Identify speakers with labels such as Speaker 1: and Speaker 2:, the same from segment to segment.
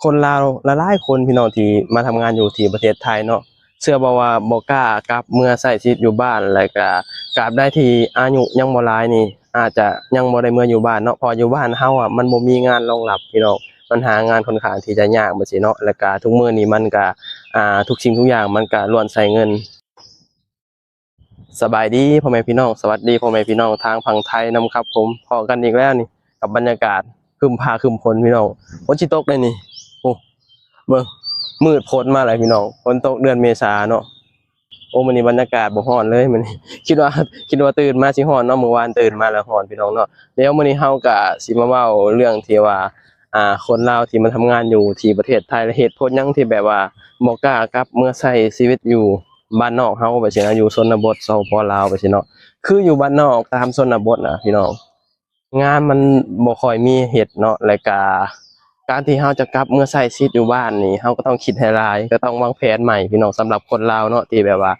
Speaker 1: คนลาวหลายๆคนพี่น้องที่มาทำงานอยู่ที่ประเทศไทยเนาะเชื่อบ่ว่าบ่กล้ากลับเมื่อใช้ชีวิตอยู่บ้านแล้วก็กราบใดที่อายุยังบ่หลายนี่อาจจะยังบ่ได้เมื่ออยู่บ้านเนาะเพออยู่บ้านเฮาอะมันบ่มีงานรองรับพี่น้องมันหางานค่อนข้างที่จะยากบัดซี้เนาะแล้วก็ทุกมื้อนี้มันก็ทุกสิ่งทุกอย่างมันก็ล้วนใช้เงินสบายดีพ่อแม่พี่น้องสวัสดีพ่อแม่พี่น้องทางฝั่งไทยนํครับผมพ้อกันอีกแล้วนี่กับบรรยากาศครึ้มฟ้าครึ้มฝนพี่น้องฝนสิตกเลยนี่โอ้ เบิ่งมืดพ้นมาเลยพี่น้องฝนตกเดือนเมษาเนาะโอ้มื้อนี้บรรยากาศบ่ร้อนเลยมื้อนี้คิดว่าตื่นมาสิร้อนเนาะเมื่อวานตื่นมาแล้วร้อนพี่น้องเนาะเดี๋ยวมื้อนี้เฮาก็สิมาเว้าเรื่องที่ว่าคนลาวที่มาทำงานอยู่ที่ประเทศไทยและเหตุผลหยังที่แบบว่าบ่กล้ากลับเมื่อใช้ชีวิตอยู่บ้านนอกเฮาไปซี้นะอยู่ชนบทสปปลาวไปซี้เนาะคืออยู่บ้านนอกตามชนบทน่ะพี่น้อง งานมันบ่ค่อยมีเฮ็ดเนาะแล้วก็การที่เราจะกลับเมื่อใช้ชีวิตอยู่บ้านนี่เราก็ต้องคิดให้หลายก็ต้องวางแผนใหม่พี่น้องสำหรับคนลาวเนาะที่แบบว่า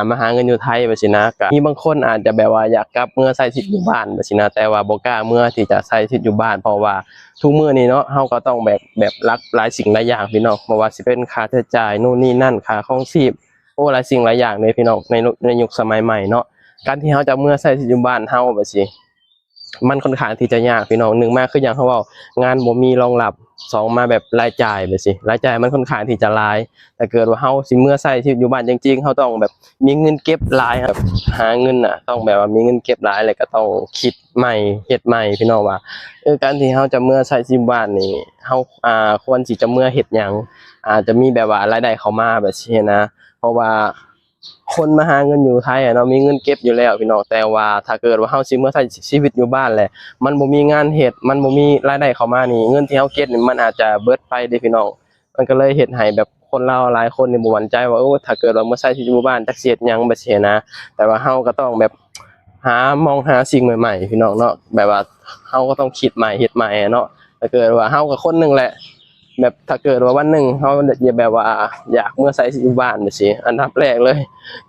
Speaker 1: มาหาเงินอยู่ไทยไปสินะก็มีบางคนอาจจะแบบว่าอยากกลับเมื่อใช้ชีวิตอยู่บ้านไปสินะแต่ว่าบ่กล้าเมื่อที่จะใช้ชีวิตอยู่บ้านเพราะว่าทุกมื้อนี้เนาะเราก็ต้องแบบรักหลายสิ่งหลายอย่างพี่น้องบ่ว่าสิเป็นค่าใช้จ่ายนู่นนี่นั่นค่าครองชีพโอ้หลายสิ่งหลายอย่างเลยพี่น้องในยุคสมัยใหม่เนาะการที่เราจะเมื่อใช้ชีวิตอยู่บ้านเฮาไปสิ มันค่อนข้างที่จะยากพี่น้อง1มาคืออย่างเขาเว้างานบ่มีรองรับ2มาแบบรายจ่ายไปสิรายจ่ายมันค่อนข้างที่จะหลายถ้าเกิดว่าเฮาสิเมื่อใช้ชีวิตอยู่บ้านจริงๆเฮาต้องแบบมีเงินเก็บหลายครับหาเงินน่ะต้องแบบว่ามีเงินเก็บหลายแล้วก็ต้องคิดใหม่เฮ็ดใหม่พี่น้องว่าการที่เฮาจะเมื่อใช้ชีวิตบ้านนี่เฮาควรสิจะเมื่อเฮ็ดหยังจะมีแบบว่ารายได้เข้ามาแบบซี้นะเพราะว่า คนมาหาเงินอยู่ไทยอะเนาะมีเงินเก็บอยู่แล้วพี่น้องแต่ว่าถ้าเกิดว่าเฮาสิเมื่อใช้ชีวิตอยู่บ้านแหละมันบ่มีงานเฮ็ดมันบ่มีรายได้เข้ามานี่เงินที่เฮาเก็บนี่มันอาจจะเบิดไปเด้พี่น้องมันก็เลยเฮ็ดให้แบบคนลาวหลายคนนี่บ่มั่นใจว่าโอ้ถ้าเกิดว่าเมื่อใช้ชีวิตอยู่บ้านจักสิเฮ็ดหยังแบบซี้นะแต่ว่าเฮาก็ต้องแบบมองหาสิ่งใหม่ๆพี่น้องเนาะแบบว่าเฮาก็ต้องคิดใหม่เฮ็ดใหม่อะเนาะถ้าเกิดว่าเฮาก็คนหนึงแหละ แบบถ้าเกิดว่าวันหนึ่งเขาอยากแบบว่าอยากเมื่อใช้ชีวิตบ้านไปสิอันดับแรกเลย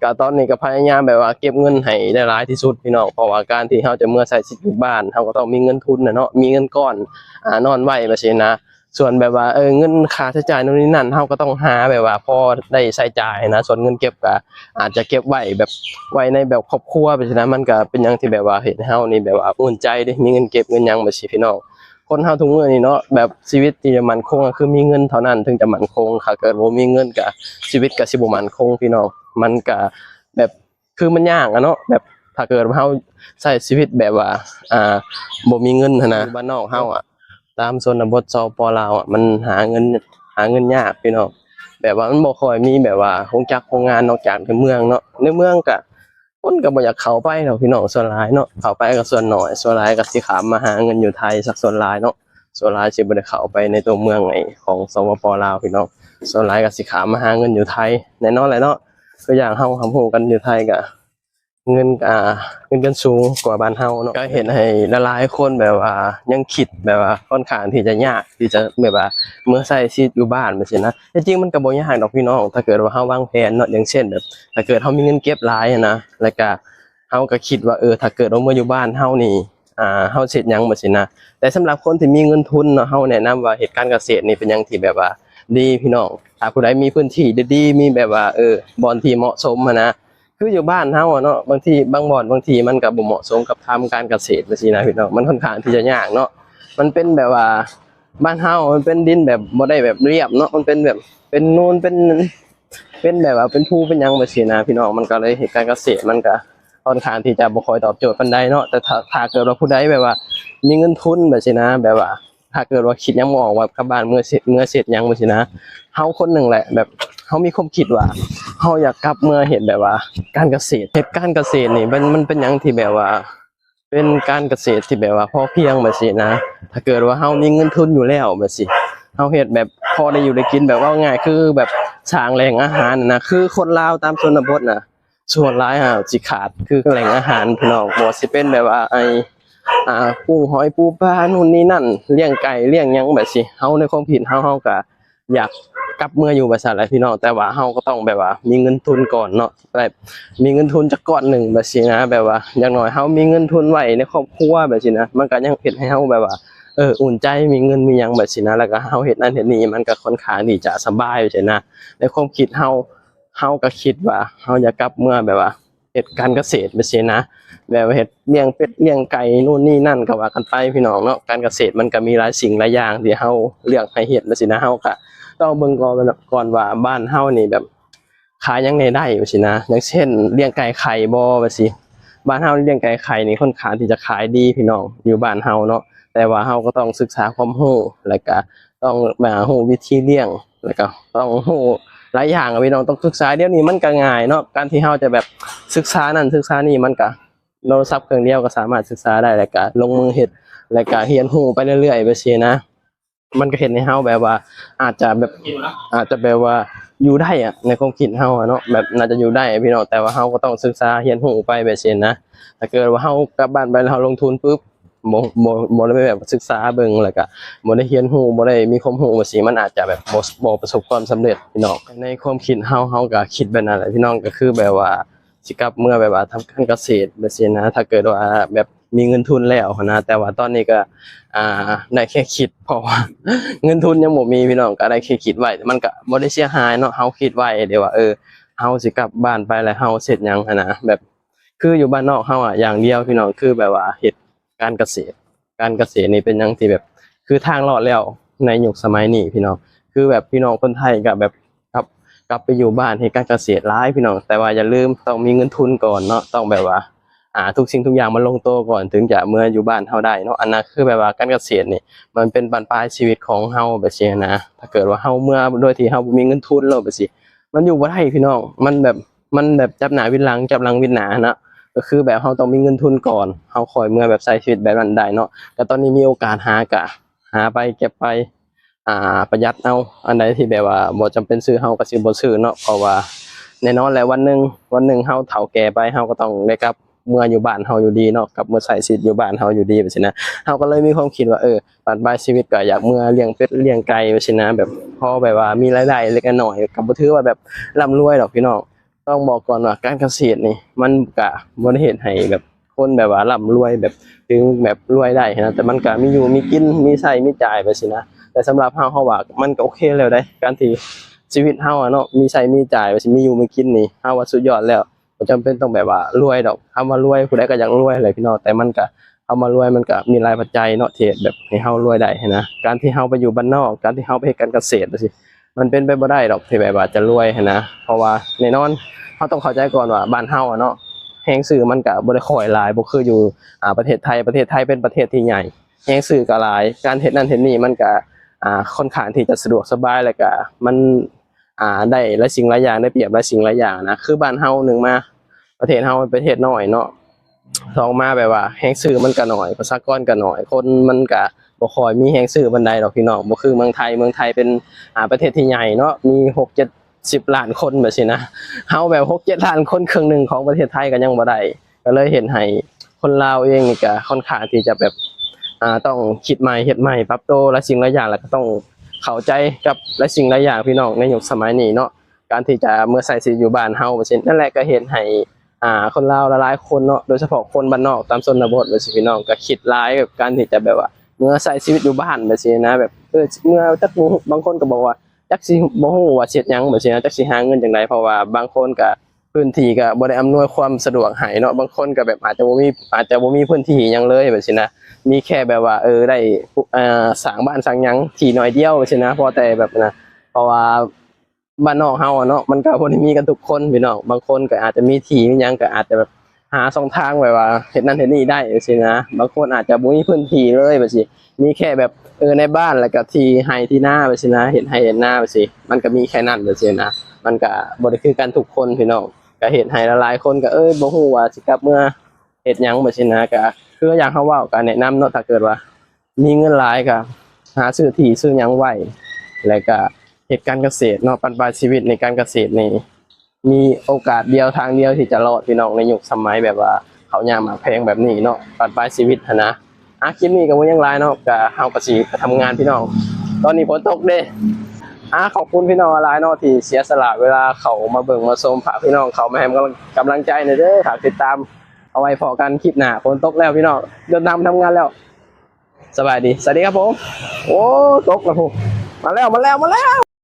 Speaker 1: ก็ตอนนี้ก็พยายามแบบว่าเก็บเงินให้ได้หลายที่สุดพี่น้องเพราะว่าการที่เขาจะเมื่อใช้ชีวิตบ้านเขาก็ต้องมีเงินทุนนะเนาะมีเงินก้อนนอนไว้ไปสินะส่วนแบบว่าเงินค่าใช้จ่ายโน่นนี่นั่นเขาก็ต้องหาแบบว่าพอได้ใช้จ่ายนะส่วนเงินเก็บก็อาจจะเก็บไว้แบบไว้ในแบบครอบครัวไปสินะมันก็เป็นอย่างที่แบบว่าเห็นเฮานี่แบบว่าอุ่นใจเด้มีเงินเก็บเงินหยังไปสิพี่น้อง คนเฮาทุกมื้อนี้เนาะแบบชีวิตที่จะมั่นคงก็คือมีเงินเท่านั้นถึงจะมั่นคงถ้าเกิดบ่มีเงินก็ชีวิตก็สิบ่มั่นคงพี่น้องมันก็แบบคือมันยากอะเนาะแบบถ้าเกิดว่าเฮาใช้ชีวิตแบบว่าอ่าบ่มีเงินหั้นนะบ้านนอกเฮาอะตามชนบทสปลาวอะมันหาเงินยากพี่น้องแบบว่ามันบ่ค่อยมีแบบว่าโรงจักรโรงงานนอกจากในเมืองเนาะในเมืองก็คนก็บ่อยากเข้าไปดอกพี่น้องส่วนหลายเนาะเข้าไปก็ส่วนน้อยส่วนหลายก็สิข้ามมาหาเงินอยู่ไทยสักส่วนหลายเนาะ ส่วนหลายสิบ่ได้เข้าไปในตัวเมืองของสปปลาวพี่น้องส่วนหลายก็สิข้ามมาหาเงินอยู่ไทยแน่นอนแหละเนาะคืออย่างเฮาฮู้กันอยู่ไทยก็เงินเงินสูงกว่าบ้านเฮาเนาะก็เห็นให้หลายๆคนแบบว่ายังคิดแบบว่าค่อนข้างที่จะยากที่จะแบบว่าเมื่อใช้ชีวิตอยู่บ้านจังซี่นะแต่จริงมันก็บ่ยากดอกพี่น้องถ้าเกิดว่าเฮาวางแผนเนาะอย่างเช่นแบบถ้าเกิดเฮามีเงินเก็บหลายอะนะแล้วก็เฮาก็คิดว่าถ้าเกิดว่าเมื่ออยู่บ้านเฮานี่เฮาสิเฮ็ดหยังจังซี่นะ แต่สำหรับคนที่มีเงินทุนเนาะเฮาแนะนำว่าเฮ็ดการเกษตรนี่เป็นหยังที่แบบว่าดีพี่น้องถ้าผู้ใดมีพื้นที่ดีๆมีแบบว่าบ่อนที่เหมาะสมอะนะคืออยู่บ้านเฮาอะเนาะบางทีบางบ่อนบางทีมันก็บ่เหมาะสมกับทำการเกษตรจังซี่นะพี่น้องมันค่อนข้างที่จะยากเนาะมันเป็นแบบว่าบ้านเฮามันเป็นดินแบบบ่ได้แบบเรียบเนาะมันเป็นแบบเป็นนูนเป็นแบบว่าเป็นภูเป็นหยังจังซี่นะพี่น้องมันก็เลยเฮ็ดการเกษตรมันก็ค่อนข้างที่จะบ่ค่อยตอบโจทย์ปานใดเนาะแต่ถ้าเกิดว่าผู้ใดแบบว่า มีเงินทุนแบบสินะแบบว่าถ้าเกิดว่าคิดยังบ่ออกว่ากลับบ้านเมื่อเสร็จยังบ่สินะเฮาคนหนึ่งแหละแบบเฮามีความคิดว่าเฮาอยากกลับเมื่อเฮ็ดแบบว่าการเกษตรเฮ็ดการเกษตรนี่มันเป็นหยังที่แบบว่าเป็นการเกษตรที่แบบว่าพอเพียงแบบสินะถ้าเกิดว่าเฮามีเงินทุนอยู่แล้วแบบสิเฮาเฮ็ดแบบพอได้อยู่ได้กินแบบว่าง่ายคือแบบสร้างแหล่งอาหารน่ะคือคนลาวตามชนบทน่ะส่วนหลายสิขาดคือแหล่งอาหารพี่น้องบ่สิเป็นแบบว่ากุ้งหอยปูปลานู่นนี่นั่นเลี้ยงไก่เลี้ยงหยังแบบสิเฮาในความคิดเฮาก็อยากกลับเมื่ออยู่บริษัทแหละพี่น้องแต่ว่าเฮาก็ต้องแบบว่ามีเงินทุนก่อนเนาะแบบมีเงินทุนจักก้อนหนึ่งแบบสินะแบบว่าอย่างน้อยเฮามีเงินทุนไว้ในครอบครัวแบบสินะมันก็ยังเฮ็ดให้เฮาแบบว่า อุ่นใจมีเงินมีหยังแบบสินะแล้วก็เฮาเฮ็ดนั่นเฮ็ดนี่มันก็ค่อนข้างที่จะสบายอยู่ใช่นะในความคิดเฮาก็คิดว่าเฮาอยากกลับเมื่อแบบว่าเฮ็ดการเกษตรแบบสินะแบบว่าเฮ็ดเลี้ยงเป็ดเลี้ยงไก่นู่นนี่นั่นก็ว่ากันไปพี่น้องเนาะการเกษตรมันก็มีหลายสิ่งหลายอย่างที่เฮาเลือกให้เฮ็ดแบบสินะเฮาก็ต้องเบิ่งก่อนว่าบ้านเฮานี่แบบขายหยังได้แบบสินะอย่างเช่นเลี้ยงไก่ไข่บ่แบบสิบ้านเฮาเลี้ยงไก่ไข่นี่ค่อนข้างที่จะขายดีพี่น้องอยู่บ้านเฮาเนาะ แต่ว่าเราก็ต้องศึกษาความรู้แล้วก็ต้องมารู้วิธีเลี้ยงแล้วก็ต้องรู้หลายอย่างพี่น้องต้องศึกษาเดี๋ยวนี้มันก็ง่ายเนาะการที่เราจะแบบศึกษานั่นศึกษานี่มันก็โทรศัพท์เครื่องเดียวก็สามารถศึกษาได้แล้วก็ลงมือเฮ็ดแล้วก็เรียนรู้ไปเรื่อยๆไปซี่นะมันก็เฮ็ดให้เราแบบว่าอาจจะแบบว่าอยู่ได้อะในความคิดเราอะเนาะแบบน่าจะอยู่ได้พี่น้องแต่ว่าเราก็ต้องศึกษาเรียนรู้ไปแบบซี่นะถ้าเกิดว่าเรากลับบ้านไปแล้วเราลงทุนปุ๊บ บ่ได้แบบศึกษาเบิ่งแล้วก็บ่ได้เรียนรู้บ่ได้มีความรู้ว่าสิมันอาจจะแบบบ่ประสบความสำเร็จพี่น้องในความคิดเฮาก็คิดแบบนั้นแหละพี่น้องก็คือแบบว่าสิกลับเมื่อแบบว่าทำการเกษตรแบบนี้นะถ้าเกิดว่าแบบมีเงินทุนแล้วนะแต่ว่าตอนนี้ก็ได้แค่คิดเพราะว่าเงินทุนยังบ่มีพี่น้องก็ได้แค่คิดไว้มันก็บ่ได้เสียหายเนาะเฮาคิดไว้เดี๋ยวว่าเฮาสิกลับบ้านไปแล้วเฮาเสร็จหยังหั้นนะแบบคืออยู่บ้านนอกเฮาอะอย่างเดียวพี่น้องคือแบบว่าเฮ็ด การเกษตรนี่เป็นหยังที่แบบคือทางรอดแล้วในยุคสมัยนี้พี่น้องคือแบบพี่น้องคนไทยก็แบบกลับไปอยู่บ้านเฮ็ดการเกษตรหลายพี่น้องแต่ว่าอย่าลืมต้องมีเงินทุนก่อนเนาะต้องแบบว่าทุกสิ่งทุกอย่างมันลงตัวก่อนถึงจะเมื่ออยู่บ้านเฮาได้เนาะอันนั้นคือแบบว่าการเกษตรนี่มันเป็นบั้นปลายชีวิตของเฮาแบบนี้นะถ้าเกิดว่าเฮาเมื่อโดยที่เฮาบ่มีเงินทุนแล้วแบบนี้มันอยู่บ่ได้พี่น้องมันแบบจับหน้าวินหลังจับหลังวินหน้าเนาะ ก็คือแบบเราต้องมีเงินทุนก่อนเราค่อยเมื่อแบบใช้ชีวิตแบบนั้นได้เนาะแต่ตอนนี้มีโอกาสหาไปเก็บไปประหยัดเอาอันใดที่แบบว่าบ่จำเป็นซื้อเราก็สิบ่ซื้อเนาะเพราะว่าแน่นอนแหละวันหนึ่งเราเฒ่าแก่ไปเราก็ต้องได้กลับเมื่ออยู่บ้านเราอยู่ดีเนาะกลับมาใช้ชีวิตอยู่บ้านเราอยู่ดีแบบนี้นะเราก็เลยมีความคิดว่าบั้นปลายชีวิตก็อยากเมื่อเลี้ยงเป็ดเลี้ยงไก่แบบนี้นะแบบพอแบบว่ามีรายได้เล็กน้อยก็บ่ถือว่าแบบร่ำรวยดอกพี่น้อง ต้องบอกก่อนว่าการเกษตรนี่มันก็บ่ได้เฮ็ดให้แบบคนแบบว่าร่ำรวยแบบถึงแบบรวยได้นะแต่มันก็มีอยู่มีกินมีใช้มีจ่ายไปสินะแต่สำหรับเราว่ามันก็โอเคแล้วได้การที่ชีวิตเราอะเนาะมีใช้มีจ่ายไปสิมีอยู่มีกินนี่เราว่าสุดยอดแล้วบ่จำเป็นต้องแบบว่ารวยดอกคำว่ารวยผู้ใดก็อยากรวยแหละพี่น้องแต่มันก็คำว่ารวยมันก็มีหลายปัจจัยเนาะที่แบบให้เรารวยได้นะการที่เราไปอยู่บ้านนอกการที่เราไปเฮ็ดการเกษตรจังซี่มันเป็นไปบ่ได้ดอกที่แบบว่าจะรวยนะเพราะว่าแน่นอน เราต้องเข้าใจก่อนว่าบ้านเฮาอะเนาะแฮงซื้อมันก็บ่ได้ค่อยหลายบ่คืออยู่ประเทศไทยเป็นประเทศที่ใหญ่แฮงซื้อก็หลายการเฮ็ดนั่นเฮ็ดนี่มันก็ค่อนข้างที่จะสะดวกสบายแล้วก็มันได้หลายสิ่งหลายอย่างได้เปรียบหลายสิ่งหลายอย่างนะคือบ้านเฮาหนึ่งมาประเทศเฮามันประเทศน้อยเนาะสองมาแบบว่าแฮงซื้อมันก็น้อยประชากรก็น้อยคนมันก็บ่ค่อยมีแฮงซื้อปานใดดอกพี่น้องบ่คือเมืองไทยเป็นประเทศที่ใหญ่เนาะมี6 7 10 ล้านคนแบบนี้นะเฮาแบบ6 7 ล้านคนครึ่งหนึ่งของประเทศไทยก็ยังบ่ได้ก็เลยเห็นให้คนลาวเองนี่ก็ค่อนข้างที่จะแบบต้องคิดใหม่เฮ็ดใหม่ปรับตัวหลายสิ่งหลายอย่างแล้วก็ต้องเข้าใจกับหลายสิ่งหลายอย่างพี่น้องในยุคสมัยนี้เนาะการที่จะเมื่อใส่ชีวิตอยู่บ้านเฮาแบบนี้นั่นแหละก็เห็นให้คนลาวหลายๆคนเนาะโดยเฉพาะคนบ้านนอกตามชนบทแบบนี้พี่น้องก็คิดหลายกับการที่จะแบบว่าเมื่อใส่ชีวิตอยู่บ้านแบบนี้นะแบบเมื่อจักบางคนก็บอกว่าจักสิบ่ฮู้ว่าสิเฮ็ดหยังแบบนี้นะจักสิหาเงินจังไดเพราะว่าบางคนก็พื้นที่ก็บ่ได้อำนวยความสะดวกให้เนาะบางคนก็แบบอาจจะบ่มีพื้นที่หยังเลยแบบนี้นะมีแค่แบบว่าได้สร้างบ้านสร้างหยังที่น้อยเดียวแบบนี้นะพอแต่แบบนะเพราะว่าบ้านนอกเฮาอะเนาะมันก็บ่ได้มีกันทุกคนพี่น้องบางคนก็อาจจะมีที่มีหยังก็อาจจะแบบหาช่องทางแบบว่าเฮ็ดนั่นเฮ็ดนี่ได้จังซี่นะบางคนอาจจะบ่มีพื้นที่เลยแบบนี้มีแค่แบบในบ้านแล้วก็ที่ไร่ที่นาไปสินะเห็นไร่เห็นนาไปสิมันก็มีแค่นั้นไปสินะมันก็บ่ได้คือกันทุกคนพี่น้องก็เห็นไร่หลายๆคนก็บ่ฮู้ว่าสิกลับเมื่อเฮ็ดหยังไปสินะก็คืออย่างเฮาเว้าก็แนะนำเนาะถ้าเกิดว่ามีเงินหลายก็หาซื้อที่ซื้อหยังไว้แล้วก็เฮ็ดการเกษตรเนาะปันปลายชีวิตในการเกษตรนี่มีโอกาสเดียวทางเดียวที่จะรอดพี่น้องในยุคสมัยแบบว่าเขาวยามหมากแพงแบบนี้เนาะปันปลายชีวิตนะคลิปนี้ก็บ่ยังหลายเนาะก็เฮาก็สิไปทำงานพี่น้องตอนนี้ฝนตกเด้ขอบคุณพี่น้องหลายเนาะที่เสียสละเวลาเขามาเบิ่งมาชมฝากพี่น้องเขามาให้กำลังใจหน่อยเด้อฝากติดตามเอาไว้พอกันคลิปหน้าฝนตกแล้วพี่น้องเดินทางทำงานแล้ว สบายดีสวัสดีครับผมโอ้ตกแล้วผมมาแล้ว